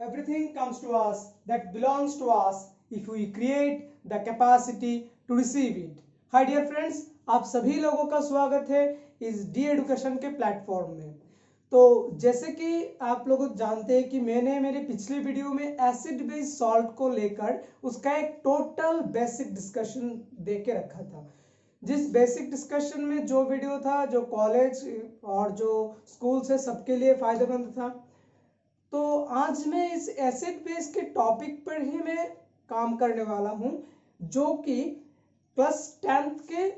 Everything comes to us that belongs to us if we create the capacity to receive it. Hi dear friends, आप सभी लोगों का स्वागत है इस डी एडुकेशन के प्लेटफॉर्म में। तो जैसे कि आप लोग जानते हैं कि मैंने मेरे पिछले वीडियो में एसिड बेस सॉल्ट को लेकर उसका एक टोटल बेसिक डिस्कशन दे के रखा था। जिस बेसिक डिस्कशन में जो वीडियो था, जो कॉलेज और जो स्कूल से सबके लिए फायदेमंद था। तो आज मैं इस एसिड बेस के टॉपिक पर ही मैं काम करने वाला हूं, जो कि क्लास 10th के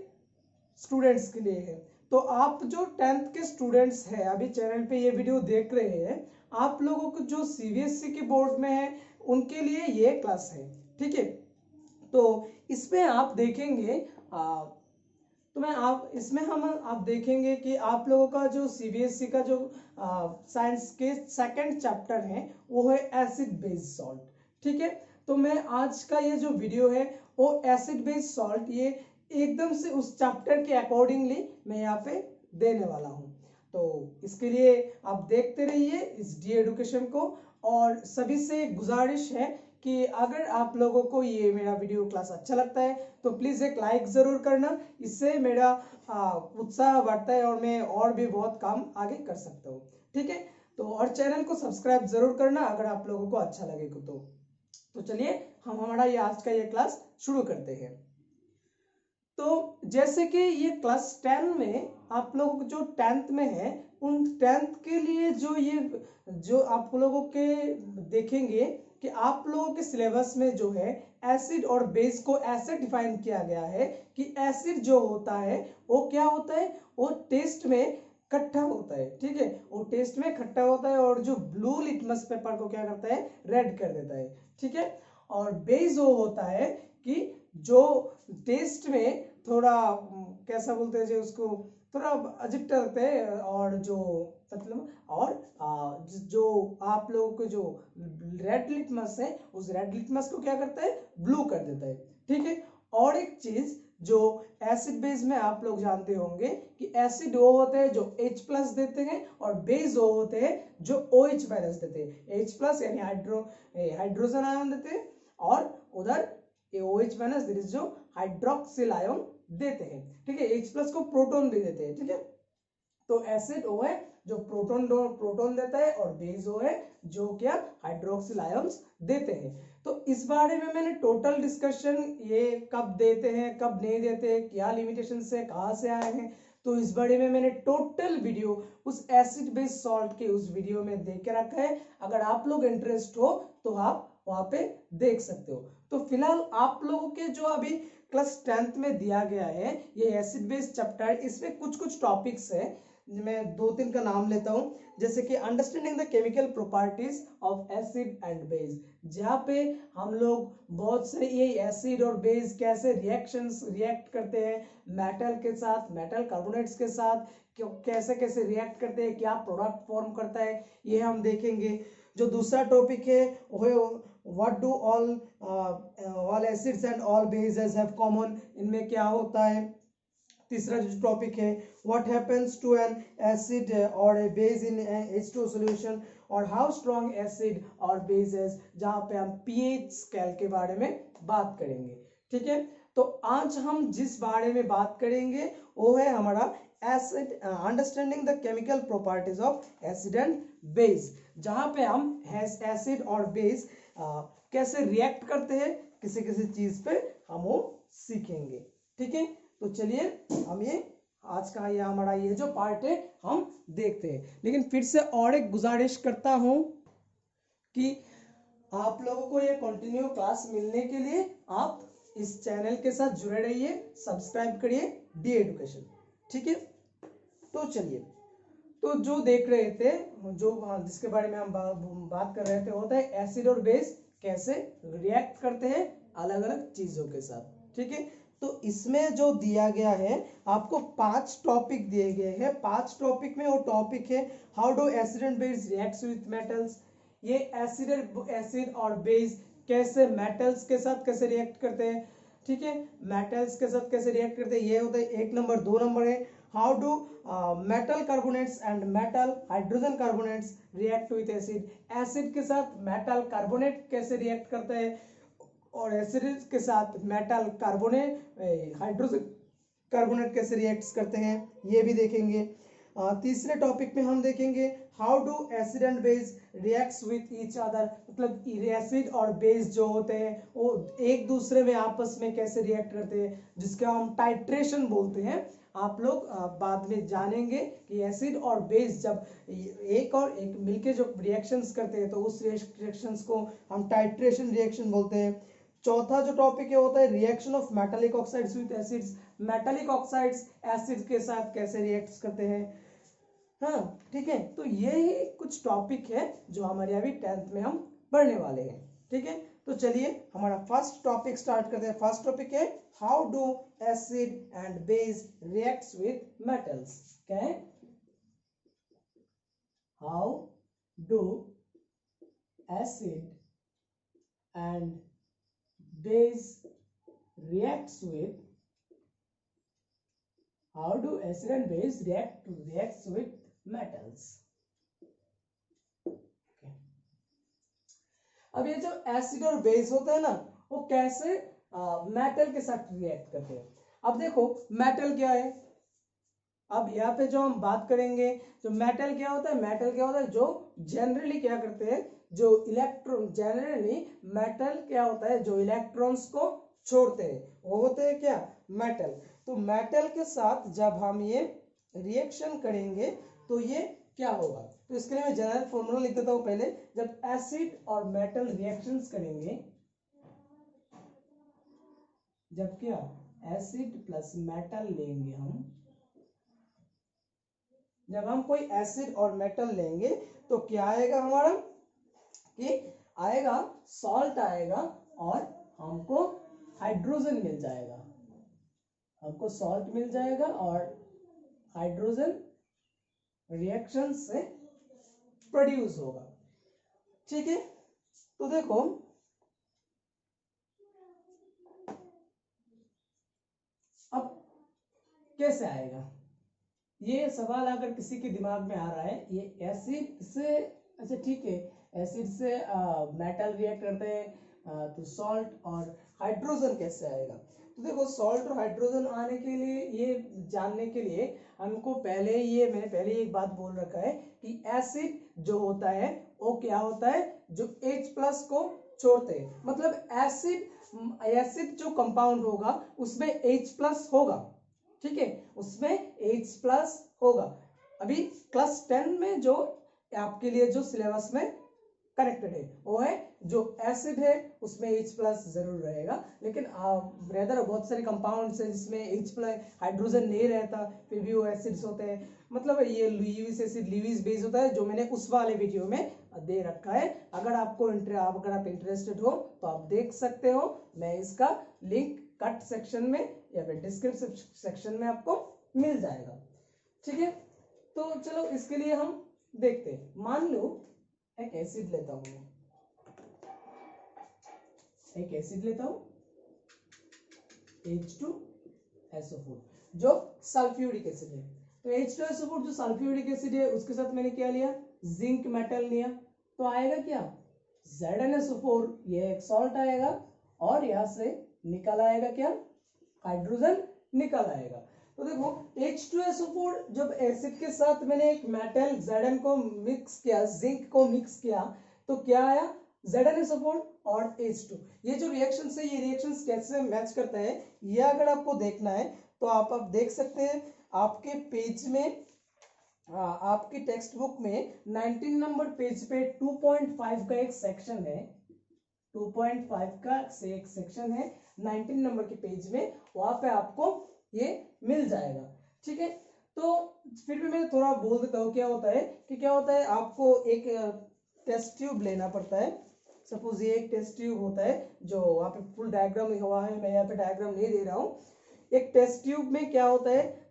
स्टूडेंट्स के लिए है। तो आप जो 10th के स्टूडेंट्स हैं, अभी चैनल पे ये वीडियो देख रहे हैं, आप लोगों को जो सीबीएसई के बोर्ड में है उनके लिए ये क्लास है। ठीक है, तो इसमें आप देखेंगे तो मैं आप इसमें हम आप देखेंगे कि आप लोगों का जो सीबीएसई का जो साइंस के सेकंड चैप्टर है वो है एसिड बेस सॉल्ट। ठीक है, तो मैं आज का ये जो वीडियो है वो एसिड बेस सॉल्ट ये एकदम से उस चैप्टर के अकॉर्डिंगली मैं यहाँ पे देने वाला हूँ। तो इसके लिए आप देखते रहिए इस डी एडुकेशन को, और सभी से गुजारिश है कि अगर आप लोगों को ये मेरा वीडियो क्लास अच्छा लगता है तो प्लीज़ एक लाइक ज़रूर करना। इससे मेरा उत्साह बढ़ता है और मैं और भी बहुत काम आगे कर सकता हूँ। ठीक है, तो और चैनल को सब्सक्राइब ज़रूर करना अगर आप लोगों को अच्छा लगे तो चलिए हम हमारा ये आज का ये क्लास शुरू करते हैं। तो जैसे कि ये क्लास 10 में आप लोग जो 10th में है उन 10th के लिए जो आप लोगों के देखेंगे कि आप लोगों के सिलेबस में जो है एसिड और बेस को ऐसे डिफाइन किया गया है कि एसिड जो होता है वो क्या होता है, वो टेस्ट में खट्टा होता है। ठीक है, वो टेस्ट में खट्टा होता है और जो ब्लू लिटमस पेपर को क्या करता है, रेड कर देता है। ठीक है, और बेस वो होता है कि जो टेस्ट में थोड़ा कैसा बोलते हैं जो उसको थोड़ा अजीब लगता है, और जो मतलब और जो आप लोगों को जो रेड लिटमस है उस रेड लिटमस को क्या करता है, ब्लू कर देता है। ठीक है, और एक चीज जो एसिड बेस में आप लोग जानते होंगे कि एसिड वो होते हैं जो H प्लस देते हैं और बेस वो होते हैं जो OH माइनस देते हैं। H प्लस यानी हाइड्रोजन आयन देते हैं और उधर OH माइनस जो हाइड्रोक्सिल आयन देते हैं। ठीक है, H प्लस को प्रोटॉन भी देते हैं। ठीक है, तो एसिड वो है जो प्रोटॉन देता है और बेस वो है जो क्या हाइड्रोक्सिल आयंस देते हैं। तो इस बारे में मैंने टोटल डिस्कशन ये कब देते हैं कब नहीं देते हैं, क्या लिमिटेशन है, कहाँ से आए हैं, तो इस बारे में मैंने टोटल वीडियो उस एसिड बेस सॉल्ट के उस वीडियो में दे के रखा है। अगर आप लोग इंटरेस्ट हो तो आप वहां पे देख सकते हो। तो फिलहाल आप लोगों के जो अभी क्लास 10th में दिया गया है ये एसिड बेस चैप्टर, इसमें कुछ कुछ टॉपिक्स है, मैं दो तीन का नाम लेता हूं। जैसे कि understanding the chemical properties of acid and base, जहाँ पे हम लोग बहुत सारे ये एसिड और बेस कैसे रिएक्ट करते हैं मेटल के साथ, मेटल कार्बोनेट्स के साथ कैसे कैसे रिएक्ट करते हैं, क्या प्रोडक्ट फॉर्म करता है, ये हम देखेंगे। जो दूसरा टॉपिक है वो what do all acids and all bases have common, इनमें क्या होता है। तीसरा जो टॉपिक है what happens to an acid और a base in H2 solution, और हाउ स्ट्रॉन्ग एसिड और बेसेस, जहां पे हम pH स्केल के बारे में बात करेंगे। ठीक है, तो आज हम जिस बारे में बात करेंगे वो है हमारा acid, understanding the chemical properties of acid and base, जहां पे हम एसिड और बेस कैसे रिएक्ट करते हैं किसी किसी चीज पे हम वो सीखेंगे। ठीक है, तो चलिए हम ये आज का ये हमारा ये जो पार्ट है हम देखते हैं। लेकिन फिर से और एक गुजारिश करता हूं कि आप लोगों को ये कंटिन्यू क्लास मिलने के लिए आप इस चैनल के साथ जुड़े रहिए, सब्सक्राइब करिए डी एडुकेशन। ठीक है, तो चलिए, तो जो देख रहे थे जो जिसके बारे में हम बात कर रहे थे होता है एसिड और बेस कैसे रिएक्ट करते हैं अलग अलग चीजों के साथ। ठीक है, तो इसमें जो दिया गया है आपको 5 टॉपिक दिए गए हैं। 5 टॉपिक में वो टॉपिक है how do acid and base reacts with metals, ये एसिड और बेस कैसे मेटल्स के साथ कैसे रिएक्ट करते हैं। ठीक है, मेटल्स के साथ कैसे रिएक्ट करते हैं ये होता है 1 नंबर। 2 नंबर है how do metal carbonates and metal hydrogen carbonates react with acid, acid के साथ मेटल कार्बोनेट कैसे रिएक्ट करते हैं और एसिड के साथ मेटल कार्बोनेट हाइड्रोजन कार्बोनेट कैसे रिएक्ट करते हैं, ये भी देखेंगे। तीसरे टॉपिक में हम देखेंगे how do acid and base reacts with each other, मतलब एसिड और बेस जो होते हैं वो एक दूसरे में आपस में कैसे रिएक्ट करते हैं, जिसका हम टाइट्रेशन बोलते हैं। आप लोग बाद में जानेंगे कि एसिड और बेस जब एक और एक मिलके जो रिएक्शंस करते हैं तो उस रिएक्शंस को हम टाइट्रेशन रिएक्शन बोलते हैं। चौथा जो टॉपिक है होता है reaction of metallic oxides with acids, metallic oxides acid के साथ कैसे रिएक्ट करते हैं। हाँ ठीक है, तो ये कुछ टॉपिक है जो हमारे अभी 10th में हम पढ़ने वाले हैं। ठीक है, तो चलिए हमारा फर्स्ट टॉपिक स्टार्ट करते हैं। फर्स्ट टॉपिक है how do acid and base reacts with metals. क्या है, how do acid and base reacts with, how do acid and base reacts with metals। okay. अब ये जो एसिड और बेस होता है ना वो कैसे मेटल के साथ रिएक्ट करते हैं। अब देखो मेटल क्या है, अब यहाँ पे जो हम बात करेंगे जो मेटल क्या होता है, मेटल क्या होता है जो जनरली क्या करते हैं, जो इलेक्ट्रॉन, जनरली मेटल क्या होता है जो इलेक्ट्रॉन्स को छोड़ते हैं वो होते हैं क्या, मेटल। तो मेटल के साथ जब हम ये रिएक्शन करेंगे तो ये क्या होगा, तो इसके लिए मैं जनरल फॉर्मूला लिख देता हूं पहले। जब एसिड और मेटल रिएक्शंस करेंगे, जब क्या एसिड प्लस मेटल लेंगे हम, जब हम कोई एसिड और मेटल लेंगे तो क्या आएगा हमारा, कि आएगा सॉल्ट आएगा और हमको हाइड्रोजन मिल जाएगा, हमको सॉल्ट मिल जाएगा और हाइड्रोजन रिएक्शन से प्रोड्यूस होगा। ठीक है, तो देखो अब कैसे आएगा ये सवाल अगर किसी के दिमाग में आ रहा है, ये एसिड से, अच्छा ठीक है, एसिड से मेटल रिएक्ट करते हैं तो सॉल्ट और हाइड्रोजन कैसे आएगा। तो देखो सॉल्ट और हाइड्रोजन आने के लिए, ये जानने के लिए हमको पहले ये, मैंने पहले एक बात बोल रखा है कि एसिड जो होता है वो क्या होता है जो H+ को छोड़ते हैं, मतलब एसिड जो कंपाउंड होगा उसमें H+ होगा। ठीक है, उसमें H+ होगा। अभी क्लास 10 में जो आपके लिए जो सिलेबस में कनेक्टेड है वो है जो एसिड है उसमें H+ जरूर रहेगा, लेकिन रेदर बहुत सारे कंपाउंड्स हैं जिसमें H+ हाइड्रोजन नहीं रहता फिर भी वो एसिड्स होते हैं, मतलब ये लुईस एसिड, लुईस बेस होता है जो मैंने उस वाले वीडियो में दे रखा है। अगर आप इंटरेस्टेड हो तो आप देख सकते हो, मैं इसका लिंक कट सेक्शन में या फिर डिस्क्रिप्शन सेक्शन में आपको मिल जाएगा। ठीक है, तो चलो इसके लिए हम देखते हैं। मान लो एक एसिड लेता हूं मैं, एक एसिड लेता हूं H2SO4 जो सल्फ्यूरिक एसिड है। तो H2SO4 जो सल्फ्यूरिक एसिड है उसके साथ मैंने क्या लिया, जिंक मेटल लिया, तो आएगा क्या ZnSO4, ये एक सॉल्ट आएगा और यहां से निकल आएगा क्या, हाइड्रोजन निकल आएगा। तो देखो H2SO4 जब एसिड के साथ मैंने एक मेटल Zn को मिक्स किया, जिंक को मिक्स किया, तो क्या आया ZnSO4 और H2। ये जो रिएक्शन है ये रिएक्शन कैसे मैच करता है ये अगर आपको देखना है तो आप देख सकते हैं आपके पेज में, आपकी टेक्स्ट बुक में 19 नंबर पेज पे 2.5 का एक सेक्शन है, 2.5 का से एक सेक्शन है 19 नंबर के पेज में, वहां पे आपको ये मिल जाएगा। ठीक है, तो फिर भी मैं थोड़ा बोल देता हूँ क्या होता है, कि क्या होता है आपको एक टेस्ट ट्यूब लेना पड़ता है। सपोज ये एक टेस्ट ट्यूब होता है जो वहाँ पे फुल डायग्राम हुआ है, मैं यहाँ पे डायग्राम नहीं दे रहा हूँ। एक टेस्ट ट्यूब में क्या होता है,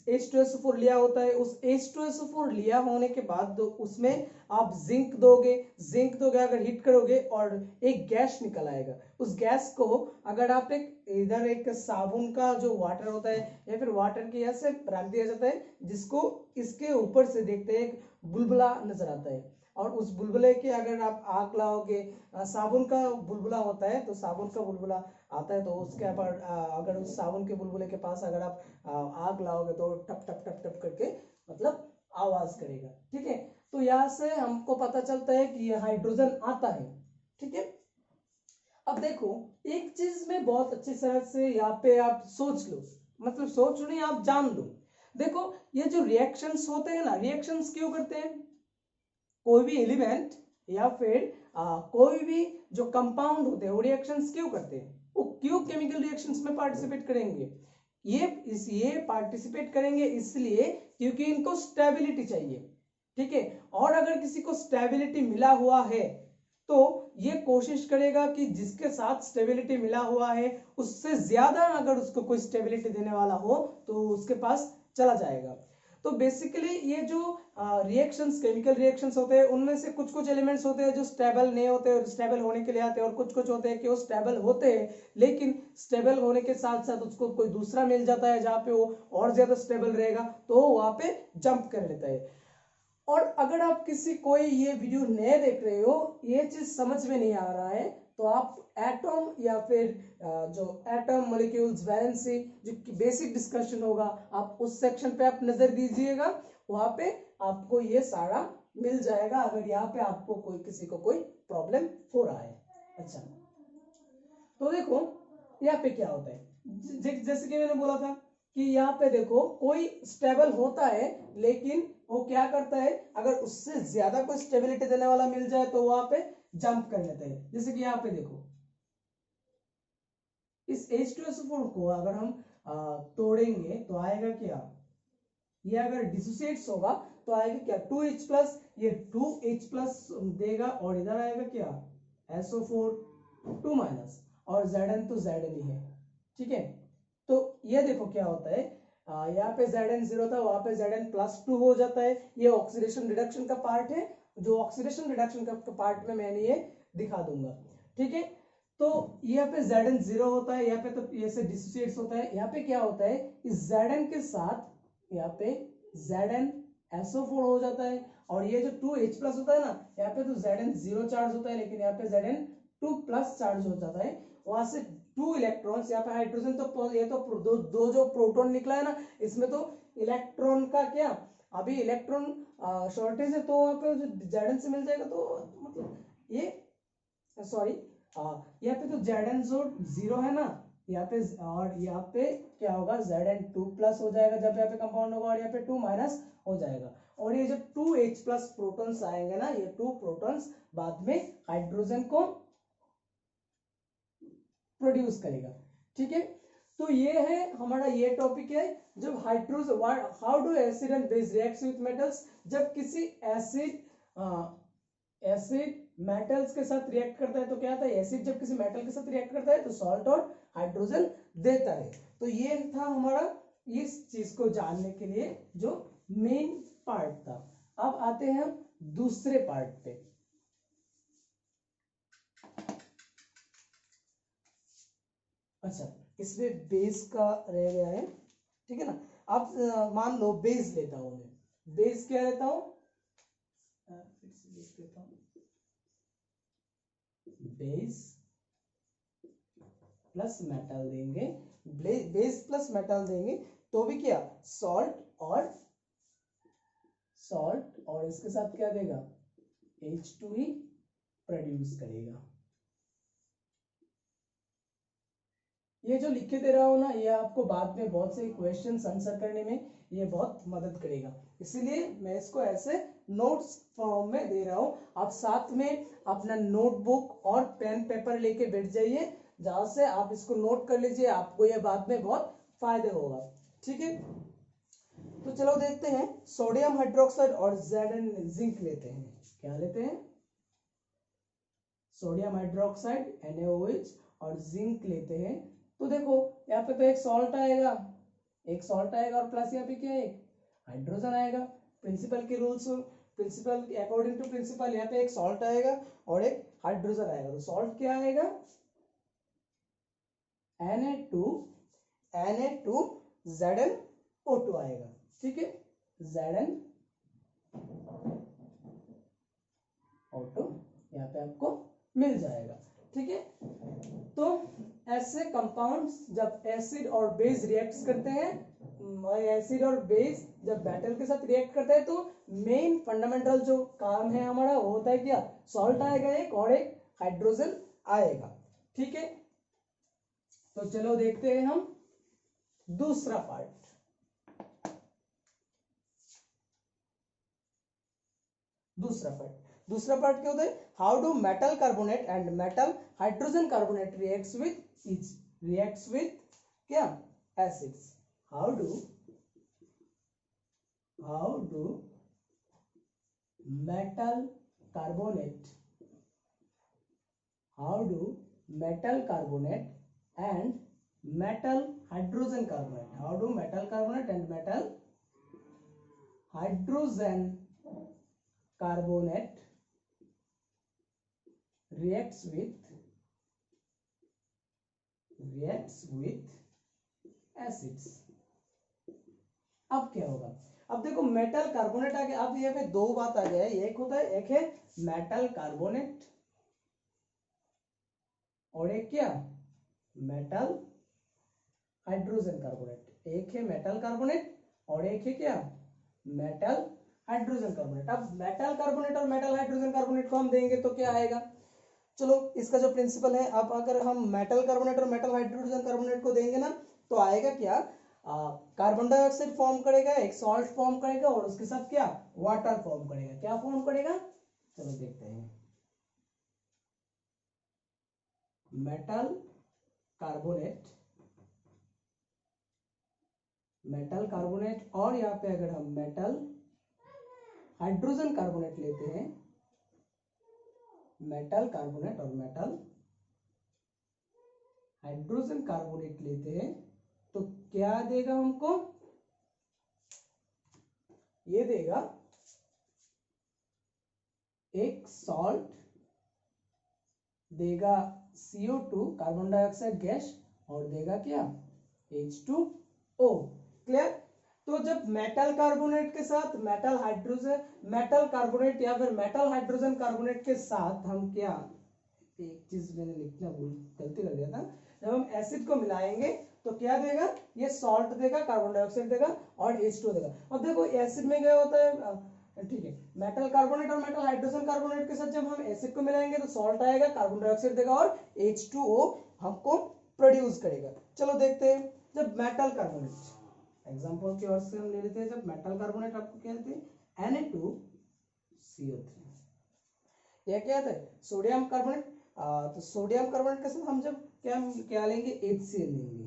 H2SO4 लिया होता है। उस H2SO4 लिया होने के बाद उसमें आप जिंक दोगे, अगर हीट करोगे और एक गैस निकल आएगा। उस गैस को अगर आप इधर एक साबुन का जो वाटर होता है या फिर वाटर के ऐसे रख दिया जाता है, जिसको इसके ऊपर से देखते हैं एक बुलबुला नजर आता है, और उस बुलबुले के अगर आप आग लाओगे, साबुन का बुलबुला होता है तो साबुन का बुलबुला आता है, तो उसके ऊपर अगर उस साबुन के बुलबुले के पास अगर आप आग लाओगे तो टप टप टप टप करके मतलब आवाज करेगा। ठीक है, तो यहाँ से हमको पता चलता है कि ये हाइड्रोजन आता है। ठीक है, अब देखो एक चीज में बहुत अच्छी तरह से यहाँ पे आप सोच लो, मतलब सोच नहीं, आप जान लो। देखो ये जो रिएक्शंस होते हैं ना, रिएक्शंस क्यों करते हैं? कोई भी एलिमेंट या फिर कोई भी जो कंपाउंड होते हैं वो रिएक्शंस क्यों करते हैं? वो क्यों केमिकल रिएक्शंस में पार्टिसिपेट करेंगे? ये पार्टिसिपेट करेंगे इसलिए क्योंकि इनको स्टेबिलिटी चाहिए। ठीक है, और अगर किसी को स्टेबिलिटी मिला हुआ है तो ये कोशिश करेगा कि जिसके साथ स्टेबिलिटी मिला हुआ है उससे ज्यादा अगर उसको कोई स्टेबिलिटी देने वाला हो तो उसके पास चला जाएगा। तो बेसिकली ये जो रिएक्शंस, केमिकल रिएक्शंस होते हैं, उनमें से कुछ कुछ एलिमेंट्स होते हैं जो स्टेबल नहीं होते और स्टेबल होने के लिए आते हैं, और कुछ कुछ होते हैं कि वो स्टेबल होते हैं लेकिन स्टेबल होने के साथ साथ उसको कोई दूसरा मिल जाता है जहां पे वो और ज्यादा स्टेबल रहेगा, तो वहां पे जंप कर लेता है। और अगर आप कोई ये वीडियो नए देख रहे हो, ये चीज समझ में नहीं आ रहा है, तो आप एटॉम या फिर जो एटॉम मॉलिक्यूल्स वैलेंसी जो बेसिक डिस्कशन होगा, आप उस सेक्शन पे आप नजर दीजिएगा, वहां पे आपको ये सारा मिल जाएगा, अगर यहाँ पे आपको किसी को कोई प्रॉब्लम हो रहा है। अच्छा, तो देखो यहाँ पे क्या होता है, जैसे कि मैंने बोला था कि यहाँ पे देखो कोई स्टेबल होता है लेकिन वो क्या करता है, अगर उससे ज्यादा कोई स्टेबिलिटी देने वाला मिल जाए तो वहां पे जंप कर लेते हैं। जैसे कि यहाँ पे देखो इस H2SO4 को अगर हम तोड़ेंगे तो आएगा क्या, ये अगर डिसोसिएट्स होगा तो आएगा क्या 2H प्लस, ये 2H प्लस देगा और इधर आएगा क्या SO4 2 माइनस, और Zn तो Zn ही है। ठीक है, तो ये देखो क्या होता है, यहाँ पे Zn 0 था, वहां पे Zn प्लस 2 हो जाता है। ये ऑक्सीडेशन रिडक्शन का पार्ट है, जो ऑक्सीडेशन रिडक्शन का पार्ट में मैंने ये दिखा दूंगा। ठीक है, तो यहाँ पे Zn 0 होता है, यहाँ पे तो ये से डिसोसिएट्स होता है। यहाँ पे क्या होता है, इस Zn के साथ यहाँ पे Zn SO4 हो जाता है, और ये जो 2H प्लस होता है ना, यहाँ पे तो Zn 0 चार्ज होता है लेकिन यहाँ पे Zn 2 प्लस चार्ज हो जाता है। वहां से 2 इलेक्ट्रॉन्स, यहाँ पे हाइड्रोजन तो ये तो दो जो प्रोटॉन निकला है ना, इसमें तो इलेक्ट्रॉन का क्या, अभी इलेक्ट्रॉन शॉर्टेज है, तो वहां पे जो Zn से मिल जाएगा, तो मतलब ये सॉरी यहाँ पे तो Zn जो 0 है ना यहाँ पे, और यहाँ पे क्या होगा Zn 2 प्लस हो जाएगा जब यहाँ पे कंपाउंड होगा, और यहाँ पे 2 माइनस हो जाएगा, और ये जो 2H प्लस प्रोटॉन्स आएंगे ना, ये 2 प्रोटॉन्स बाद में हाइड्रोजन को प्रोड्यूस करेगा। ठीक है, तो ये है हमारा, ये टॉपिक है जब hydrogen, how do acid and base react with metals. जब किसी एसिड मेटल्स के साथ रिएक्ट करता है तो क्या होता है, एसिड जब किसी मेटल के साथ रिएक्ट करता है तो सॉल्ट और हाइड्रोजन देता है। तो ये था हमारा इस चीज को जानने के लिए जो मेन पार्ट था। अब आते हैं दूसरे पार्ट पे। अच्छा, इसमें बेस का रह गया है, ठीक है ना। अब मान लो बेस लेता हूं मैं, बेस क्या लेता हूं, बेस प्लस मेटल देंगे, बेस प्लस मेटल देंगे तो भी क्या सॉल्ट, और इसके साथ क्या देगा H2 प्रोड्यूस करेगा। ये जो लिख के दे रहा हूं ना, ये आपको बाद में बहुत से क्वेश्चंस आंसर करने में ये बहुत मदद करेगा, इसीलिए मैं इसको ऐसे नोट्स फॉर्म में दे रहा हूं। आप साथ में अपना नोटबुक और पेन पेपर लेके बैठ जाइए, जहां से आप इसको नोट कर लीजिए, आपको ये बाद में बहुत फायदे होगा। ठीक है, तो चलो देखते हैं, सोडियम हाइड्रोक्साइड और Zn जिंक लेते हैं। क्या लेते हैं, सोडियम हाइड्रोक्साइड NaOH और जिंक लेते हैं तो देखो यहाँ पे तो एक सॉल्ट आएगा, एक सॉल्ट आएगा और प्लस यहाँ पे क्या है, एक हाइड्रोजन आएगा। प्रिंसिपल के rules, principle according to principle यहाँ पे एक सॉल्ट आएगा और एक हाइड्रोजन आएगा। तो सॉल्ट क्या आएगा, Na2Zn O2 आएगा। ठीक है, ZnO2 यहाँ पे आपको मिल जाएगा। ठीक है, तो ऐसे कंपाउंड्स जब एसिड और बेस रिएक्ट करते हैं, एसिड और बेस जब मेटल के साथ रिएक्ट करते हैं, तो मेन फंडामेंटल जो काम है हमारा वो होता है क्या, सॉल्ट आएगा एक और एक हाइड्रोजन आएगा। ठीक है, तो चलो देखते हैं हम दूसरा पार्ट। दूसरा पार्ट क्या होता है, how do metal carbonate and metal hydrogen carbonate reacts with क्या, acids. How do metal carbonate and metal hydrogen carbonate reacts with acids। अब क्या होगा, अब देखो मेटल कार्बोनेट आ गया। अब यहाँ पे दो बात आ गया है, एक होता है, एक है मेटल कार्बोनेट और एक क्या, मेटल हाइड्रोजन कार्बोनेट। एक है मेटल कार्बोनेट और एक है क्या, मेटल हाइड्रोजन कार्बोनेट। अब मेटल कार्बोनेट और मेटल हाइड्रोजन कार्बोनेट को हम देंगे तो क्या आएगा, चलो इसका जो प्रिंसिपल है, अब अगर हम मेटल कार्बोनेट और मेटल हाइड्रोजन कार्बोनेट को देंगे ना, तो आएगा क्या, कार्बन डाइऑक्साइड फॉर्म करेगा, एक सॉल्ट फॉर्म करेगा और उसके साथ क्या, वाटर फॉर्म करेगा। क्या फॉर्म करेगा, चलो देखते हैं। मेटल कार्बोनेट और यहाँ पे अगर हम मेटल हाइड्रोजन कार्बोनेट लेते हैं, मेटल कार्बोनेट और मेटल हाइड्रोजन कार्बोनेट लेते हैं, तो क्या देगा हमको, ये देगा एक सॉल्ट देगा CO2 कार्बन डाइऑक्साइड गैस और देगा क्या, H2O। क्लियर। तो जब मेटल कार्बोनेट के साथ मेटल कार्बोनेट या फिर मेटल हाइड्रोजन कार्बोनेट के साथ हम क्या, एक चीज मैंने लिखना गलती कर दिया था, जब हम एसिड को मिलाएंगे तो क्या देगा, ये सॉल्ट देगा, कार्बन डाइऑक्साइड देगा और H2O देगा। अब देखो एसिड में क्या होता है, ठीक है, मेटल कार्बोनेट और मेटल हाइड्रोजन कार्बोनेट के साथ जब हम एसिड को मिलाएंगे तो सॉल्ट आएगा, कार्बन डाइऑक्साइड देगा और H2O हमको प्रोड्यूस करेगा। चलो देखते हैं, जब मेटल कार्बोनेट, एग्जांपल की ओर से हम ले लेते हैं, जब मेटल कार्बोनेट आपको क्या देते हैं, Na2CO3। यह क्या है, सोडियम कार्बोनेट। तो सोडियम कार्बोनेट के साथ हम जब क्या लेंगे, HCl लेंगे।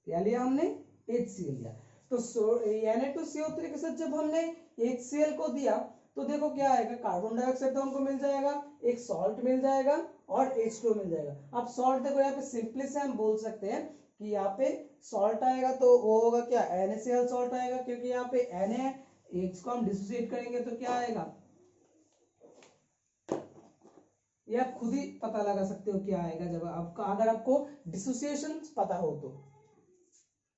क्या लिया हमने, HCl लिया। तो Na2CO3 के साथ जब हमने HCl को दिया तो देखो क्या आएगा, कार्बन डाइऑक्साइड तो हमको मिल जाएगा, एक सॉल्ट मिल जाएगा और H2O मिल जाएगा। अब सॉल्ट देखो यहाँ पे सिंपली से हम बोल सकते हैं कि यहाँ पे सॉल्ट आएगा तो वो होगा क्या, NaCl सॉल्ट आएगा, क्योंकि यहाँ पे Na H को हम डिसोसिएट करेंगे तो क्या आएगा, या खुद ही पता लगा सकते हो क्या आएगा जब आपका, अगर आपको डिसोसिएशन पता हो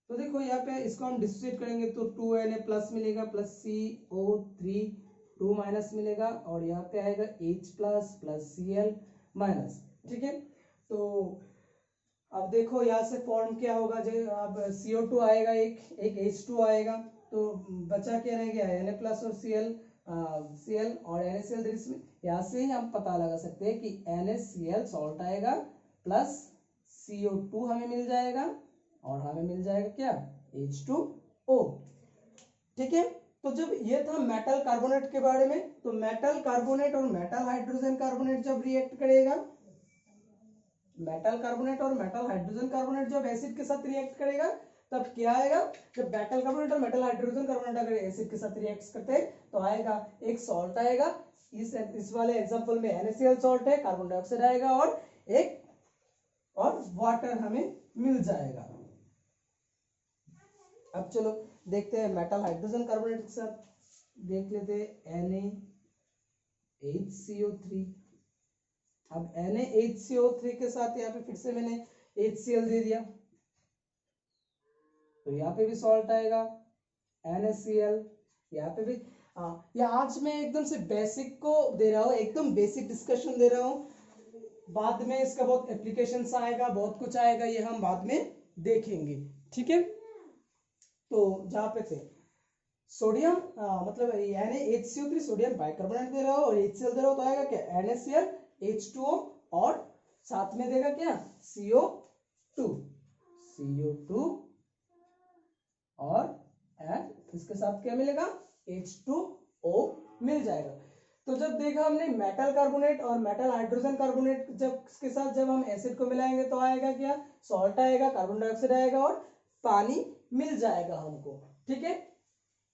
तो देखो यहाँ पे इसको हम डिसोसिएट करेंगे तो 2Na प्लस मिलेगा प्लस CO3 2 माइनस मिलेगा और यहाँ पे आएगा H plus plus Cl minus. ठीक है, तो अब देखो यहाँ से फॉर्म क्या होगा, जो अब CO2 आएगा, एक H2 आएगा, तो बचा क्या रह गया, Na प्लस और Cl और NaCl। यहाँ से ही हम पता लगा सकते हैं कि NaCl सॉल्ट आएगा प्लस CO2 हमें मिल जाएगा और हमें मिल जाएगा क्या, H2O। ठीक है, तो जब ये था मेटल कार्बोनेट के बारे में, तो मेटल कार्बोनेट और मेटल हाइड्रोजन कार्बोनेट जब रिएक्ट करेगा, मेटल कार्बोनेट और मेटल हाइड्रोजन कार्बोनेट जब एसिड के साथ रिएक्ट करेगा तब क्या आएगा, जब मेटल कार्बोनेट और मेटल हाइड्रोजन कार्बोनेट अगर एसिड के साथ रिएक्ट करते हैं तो आएगा एक सॉल्ट आएगा, इस वाले एग्जांपल में NaCl सॉल्ट है, कार्बन डाइऑक्साइड आएगा और एक और वाटर हमें मिल जाएगा। अब चलो देखते हैं मेटल हाइड्रोजन कार्बोनेट के साथ, देख लेते हैं NaHCO3। अब NaHCO3 के साथ यहाँ पे फिर से मैंने HCl दे दिया, तो यहाँ पे भी सॉल्ट आएगा NaCl, यहाँ पे भी। या आज मैं एकदम से बेसिक को दे रहा हूँ, एकदम बेसिक डिस्कशन दे रहा हूँ, बाद में इसका बहुत एप्लीकेशंस आएगा, बहुत कुछ आएगा, ये हम बाद में देखेंगे, ठीक है। तो जहाँ पे थे सोडियम, मतलब NaHCO3 सोडियम बाइकार्बोनेट दे रहा हो और HCl दे रहा हो, तो आएगा क्या NaCl H2O और साथ में देगा क्या CO2 और इसके साथ क्या मिलेगा H2O मिल जाएगा। तो जब देखा हमने मेटल कार्बोनेट और मेटल हाइड्रोजन कार्बोनेट, जब इसके साथ जब हम एसिड को मिलाएंगे तो आएगा क्या, सॉल्ट आएगा, कार्बन डाइऑक्साइड आएगा और पानी मिल जाएगा हमको, ठीक है।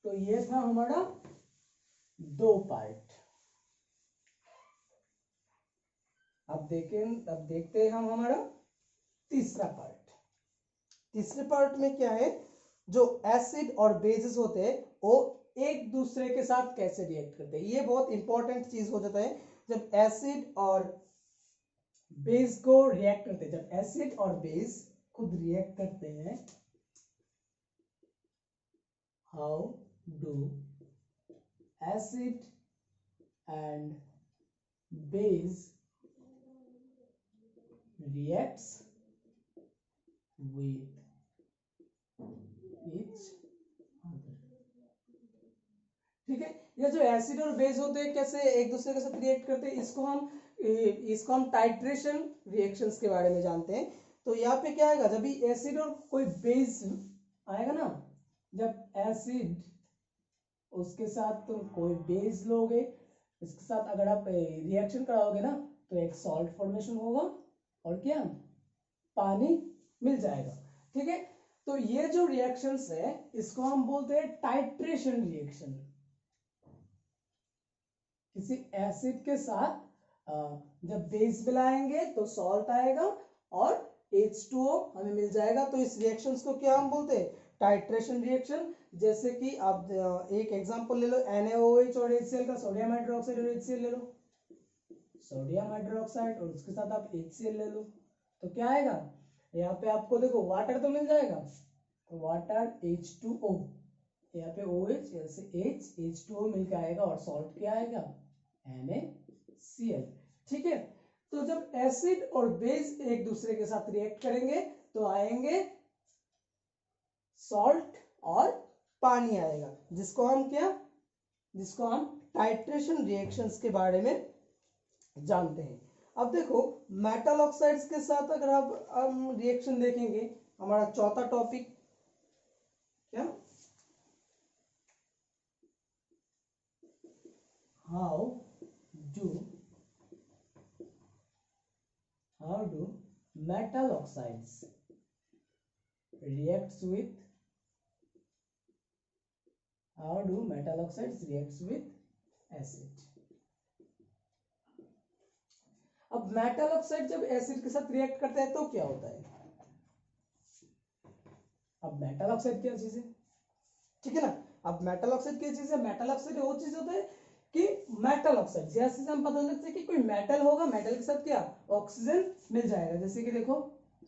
तो ये था हमारा 2 पार्ट। अब देखते हैं हम हमारा तीसरा पार्ट। तीसरे पार्ट में क्या है, जो एसिड और बेसिस होते हैं वो एक दूसरे के साथ कैसे रिएक्ट करते हैं, ये बहुत इंपॉर्टेंट चीज हो जाता है। जब एसिड और बेस को रिएक्ट करते हैं, जब एसिड और बेस खुद रिएक्ट करते हैं, how do acid and base reacts with each other, ठीक है। ये जो एसिड और बेस होते हैं कैसे एक दूसरे के साथ रिएक्ट करते हैं, इसको हम टाइट्रेशन रिएक्शंस के बारे में जानते हैं। तो यहाँ पे क्या आएगा, जब भी एसिड और कोई बेस आएगा ना, जब एसिड उसके साथ तुम कोई बेस लोगे, इसके साथ अगर आप रिएक्शन कराओगे ना, तो एक सॉल्ट फॉर्मेशन होगा और क्या पानी मिल जाएगा, ठीक है। तो ये जो रिएक्शंस है इसको हम बोलते हैं टाइट्रेशन रिएक्शन। किसी एसिड के साथ जब बेस मिलाएंगे तो सॉल्ट आएगा और H2O हमें मिल जाएगा, तो इस रिएक्शंस को क्या हम बोलते हैं, टाइट्रेशन रिएक्शन। जैसे कि आप एक एग्जांपल ले लो, NaOH और HCl का, सोडियम हाइड्रोक्साइड और HCl ले लो, सोडियम हाइड्रोक्साइड और उसके साथ आप HCl ले लो, तो क्या आएगा, यहाँ पे आपको देखो वाटर तो मिल जाएगा, तो वाटर H2O, यहाँ पे OH से H2O मिलकर आएगा और सॉल्ट क्या आएगा NaCl, ठीक है। तो जब एसिड और बेस एक दूसरे के साथ रिएक्ट करेंगे तो आएंगे सॉल्ट और पानी आएगा, जिसको हम टाइट्रेशन रिएक्शंस के बारे में जानते हैं। अब देखो मेटल ऑक्साइड्स के साथ अगर हम रिएक्शन देखेंगे, हमारा चौथा टॉपिक क्या, how do metal oxides reacts with acid। अब मेटल ऑक्साइड जब एसिड के साथ रिएक्ट करता है तो क्या होता है, अब मेटल ऑक्साइड क्या चीज है, ठीक है ना। अब मेटल ऑक्साइड क्या चीज है, मेटल ऑक्साइड वो चीज होता है कि मेटल ऑक्साइड, जैसे हम पता लगता है कि कोई मेटल होगा, मेटल के साथ क्या ऑक्सीजन मिल जाएगा। जैसे कि देखो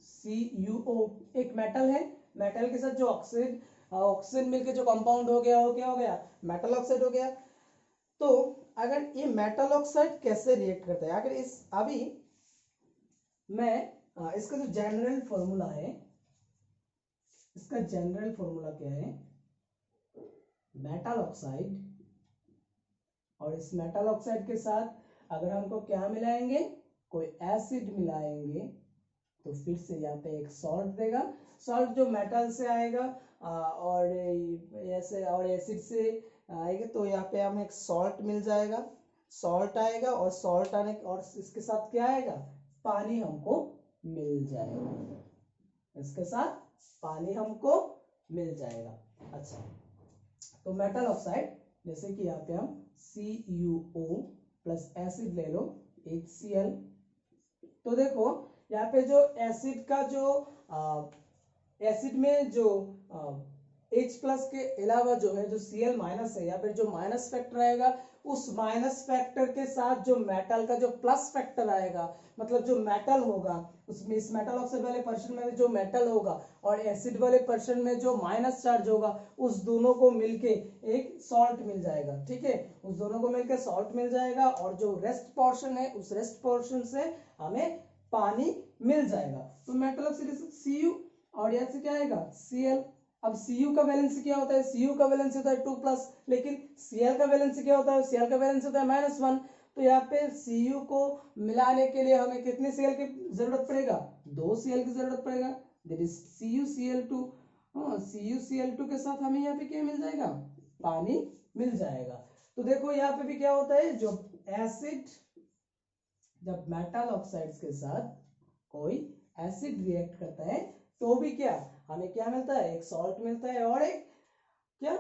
CuO एक मेटल है, मेटल के साथ जो ऑक्सीजन मिलकर जो कंपाउंड हो गया, वो क्या हो गया, मेटल ऑक्साइड हो गया। तो अगर ये मेटल ऑक्साइड कैसे रिएक्ट करता है, अगर अभी मैं इसका जो जनरल फॉर्मूला है, इसका जनरल फॉर्मूला क्या है, मेटल ऑक्साइड, और इस मेटल ऑक्साइड के साथ अगर हमको क्या मिलाएंगे, कोई एसिड मिलाएंगे, तो फिर से यहाँ पे एक सॉल्ट देगा। सॉल्ट जो मेटल से आएगा और ऐसे और एसिड से आएगा, तो यहाँ पे हमें एक सॉल्ट मिल जाएगा, सॉल्ट आएगा और सॉल्ट आने और इसके साथ क्या आएगा, पानी हमको मिल जाएगा, इसके साथ पानी हमको मिल जाएगा। अच्छा, तो मेटल ऑक्साइड जैसे कि यहाँ पे हम CuO प्लस एसिड ले लो HCl, तो देखो यहाँ पे जो एसिड का जो एसिड में जो H प्लस के अलावा जो है जो Cl माइनस है, यहाँ पे जो माइनस फैक्टर आएगा उस माइनस फैक्टर के साथ जो मेटल का जो प्लस फैक्टर आएगा, मतलब जो मेटल होगा उसमें, इस मेटल ऑक्साइड वाले पर्सन में जो मेटल होगा और एसिड वाले पर्सन में जो माइनस चार्ज होगा, उस दोनों को मिलके एक सॉल्ट मिल जाएगा। ठीक है, उस दोनों को मिलके सॉल्ट मिल जाएगा और जो रेस्ट पोर्शन है उस रेस्ट पोर्शन से हमें पानी मिल जाएगा। तो मेटल ऑक्साइड Cu और यहाँ से क्या आएगा Cl। अब Cu का वैलेंसी क्या होता है, Cu का वैलेंसी होता है 2+, लेकिन Cl का वैलेंसी क्या होता है, Cl का वैलेंसी होता है -1। तो यहाँ पे Cu को मिलाने के लिए हमें कितने Cl की जरूरत पड़ेगा, 2 Cl की जरूरत पड़ेगा, दैट इज CuCl2। CuCl2 के साथ हमें यहाँ पे क्या मिल जाएगा, पानी मिल जाएगा। तो देखो यहाँ पे भी क्या होता है, जो एसिड जब मेटल ऑक्साइड्स के साथ कोई एसिड रिएक्ट करता है तो भी क्या हमें क्या मिलता है, एक सॉल्ट मिलता है और एक क्या,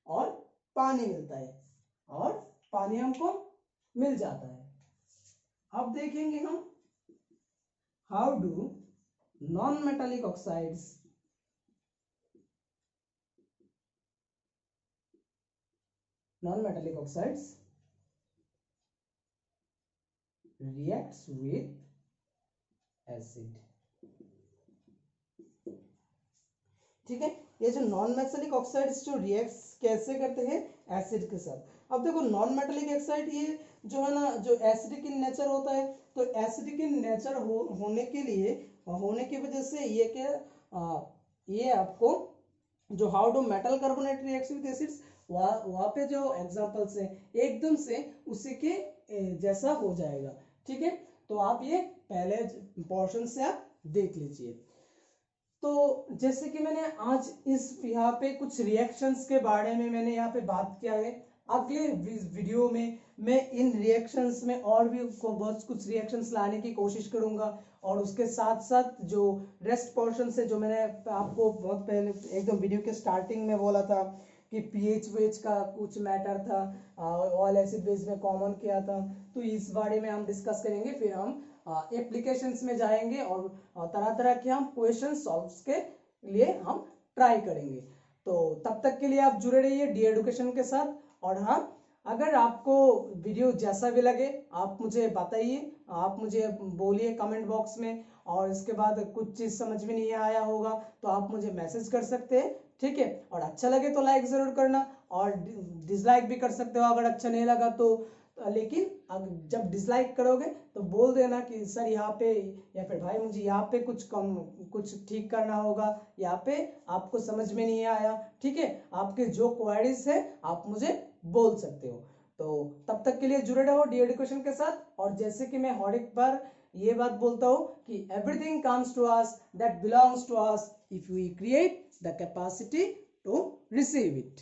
और पानी मिलता है, और पानी हमको मिल जाता है। अब देखेंगे हम how do non metallic oxides reacts with acid। ठीक है, ये जो नॉन मेटालिक ऑक्साइड्स जो रिएक्ट्स कैसे करते हैं एसिड के साथ। अब देखो नॉन मेटालिक ऑक्साइड ये जो है ना, जो एसिडिक इन नेचर होता है, तो एसिडिक इन नेचर होने के लिए, होने की वजह से ये क्या ये आपको जो how do metal carbonate reacts with acids, वहाँ पे जो एग्जांपल्स है एकदम से उसी के जैसा हो जाएगा। ठीक है, तो आप ये पहले पोर्शन से आप देख लीजिए। तो जैसे कि मैंने आज इस यहाँ पे कुछ रिएक्शंस के बारे में मैंने यहाँ पे बात किया है, अगले वीडियो में मैं इन रिएक्शंस में और भी बहुत कुछ रिएक्शंस लाने की कोशिश करूंगा, और उसके साथ साथ जो रेस्ट पोर्शन से जो मैंने आपको बहुत पहले एकदम वीडियो के स्टार्टिंग में बोला था कि पीएच वेच का कुछ मैटर था, ऑयल एसिड बेस में कॉमन किया था, तो इस बारे में हम डिस्कस करेंगे। फिर हम एप्लीकेशंस में जाएंगे और तरह तरह के हम क्वेश्चन सॉल्व के लिए हम ट्राई करेंगे। तो तब तक के लिए आप जुड़े रहिए डी एडुकेशन के साथ। और हाँ, अगर आपको वीडियो जैसा भी लगे आप मुझे बताइए, आप मुझे बोलिए कमेंट बॉक्स में, और इसके बाद कुछ चीज़ समझ में नहीं आया होगा तो आप मुझे मैसेज कर सकते हैं। ठीक है, और अच्छा लगे तो लाइक ज़रूर करना, और डिसलाइक भी कर सकते हो अगर अच्छा नहीं लगा तो। लेकिन जब डिसलाइक करोगे तो बोल देना कि सर यहाँ पे, या फिर भाई मुझे यहाँ पे कुछ ठीक करना होगा, यहाँ पे आपको समझ में नहीं आया। ठीक है, आपके जो क्वेरीज है आप मुझे बोल सकते हो। तो तब तक के लिए जुड़े रहो डी एडुकेशन के साथ। और जैसे कि मैं हर एक बार ये बात बोलता हूँ कि everything comes to us that belongs to us if we create the capacity to receive it.